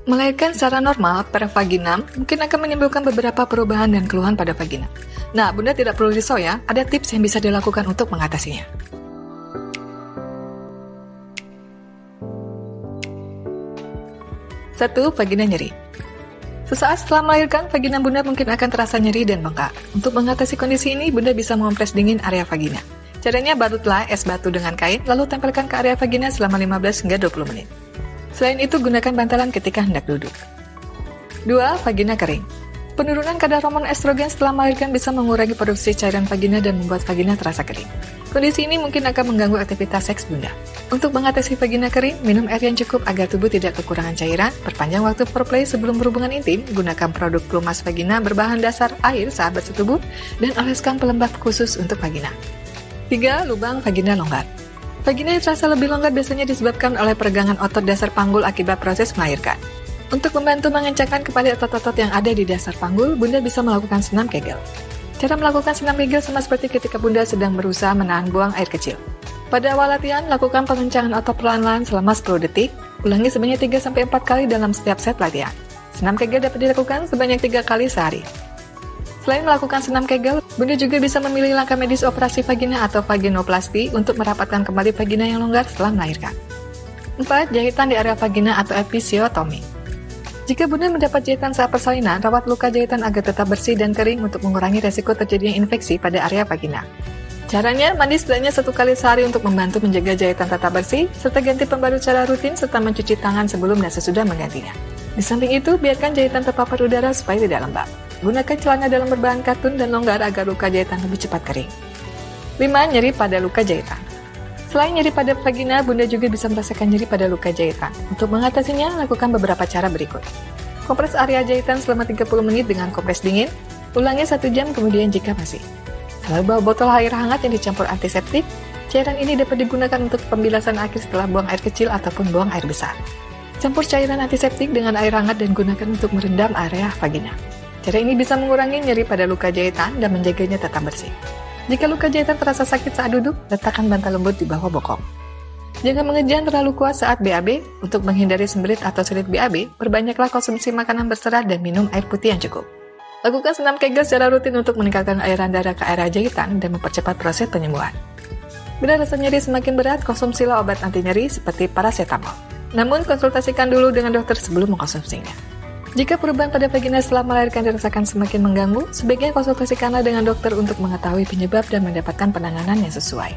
Melahirkan secara normal pada vagina mungkin akan menimbulkan beberapa perubahan dan keluhan pada vagina. Nah, Bunda tidak perlu risau ya, ada tips yang bisa dilakukan untuk mengatasinya. 1. Vagina nyeri. Sesaat setelah melahirkan, vagina Bunda mungkin akan terasa nyeri dan bengkak. Untuk mengatasi kondisi ini, Bunda bisa mengompres dingin area vagina. Caranya, barutlah es batu dengan kain, lalu tempelkan ke area vagina selama 15 hingga 20 menit. Selain itu, gunakan bantalan ketika hendak duduk. 2. Vagina kering. Penurunan kadar hormon estrogen setelah melahirkan bisa mengurangi produksi cairan vagina dan membuat vagina terasa kering. Kondisi ini mungkin akan mengganggu aktivitas seks Bunda. Untuk mengatasi vagina kering, minum air yang cukup agar tubuh tidak kekurangan cairan, perpanjang waktu foreplay sebelum berhubungan intim, gunakan produk pelumas vagina berbahan dasar air saat bersetubuh, dan oleskan pelembab khusus untuk vagina. 3. Lubang vagina longgar. Vagina yang terasa lebih longgar biasanya disebabkan oleh peregangan otot dasar panggul akibat proses melahirkan. Untuk membantu mengencangkan kembali otot-otot yang ada di dasar panggul, Bunda bisa melakukan senam Kegel. Cara melakukan senam Kegel sama seperti ketika Bunda sedang berusaha menahan buang air kecil. Pada awal latihan, lakukan pengencangan otot perlahan-lahan selama 10 detik, ulangi sebanyak 3-4 kali dalam setiap set latihan. Senam Kegel dapat dilakukan sebanyak 3 kali sehari. Selain melakukan senam Kegel, Bunda juga bisa memilih langkah medis operasi vagina atau vaginoplasti untuk merapatkan kembali vagina yang longgar setelah melahirkan. 4. Jahitan di area vagina atau episiotomi. Jika Bunda mendapat jahitan saat persalinan, rawat luka jahitan agar tetap bersih dan kering untuk mengurangi resiko terjadinya infeksi pada area vagina. Caranya, mandi setidaknya 1 kali sehari untuk membantu menjaga jahitan tetap bersih, serta ganti pembalut secara rutin serta mencuci tangan sebelum dan sesudah menggantinya. Di samping itu, biarkan jahitan terpapar udara supaya tidak lembab. Gunakan celana dalam berbahan katun dan longgar agar luka jahitan lebih cepat kering. 5. Nyeri pada luka jahitan. Selain nyeri pada vagina, Bunda juga bisa merasakan nyeri pada luka jahitan. Untuk mengatasinya, lakukan beberapa cara berikut. Kompres area jahitan selama 30 menit dengan kompres dingin, ulangi 1 jam kemudian jika masih. Selalu bawa botol air hangat yang dicampur antiseptik. Cairan ini dapat digunakan untuk pembilasan akhir setelah buang air kecil ataupun buang air besar. Campur cairan antiseptik dengan air hangat dan gunakan untuk merendam area vagina. Cara ini bisa mengurangi nyeri pada luka jahitan dan menjaganya tetap bersih. Jika luka jahitan terasa sakit saat duduk, letakkan bantal lembut di bawah bokong. Jangan mengejan terlalu kuat saat BAB. Untuk menghindari sembelit atau sulit BAB, perbanyaklah konsumsi makanan berserat dan minum air putih yang cukup. Lakukan senam Kegel secara rutin untuk meningkatkan aliran darah ke area jahitan dan mempercepat proses penyembuhan. Bila rasa nyeri semakin berat, konsumsilah obat anti nyeri seperti paracetamol. Namun, konsultasikan dulu dengan dokter sebelum mengkonsumsinya. Jika perubahan pada vagina setelah melahirkan dirasakan semakin mengganggu, sebaiknya konsultasikanlah dengan dokter untuk mengetahui penyebab dan mendapatkan penanganan yang sesuai.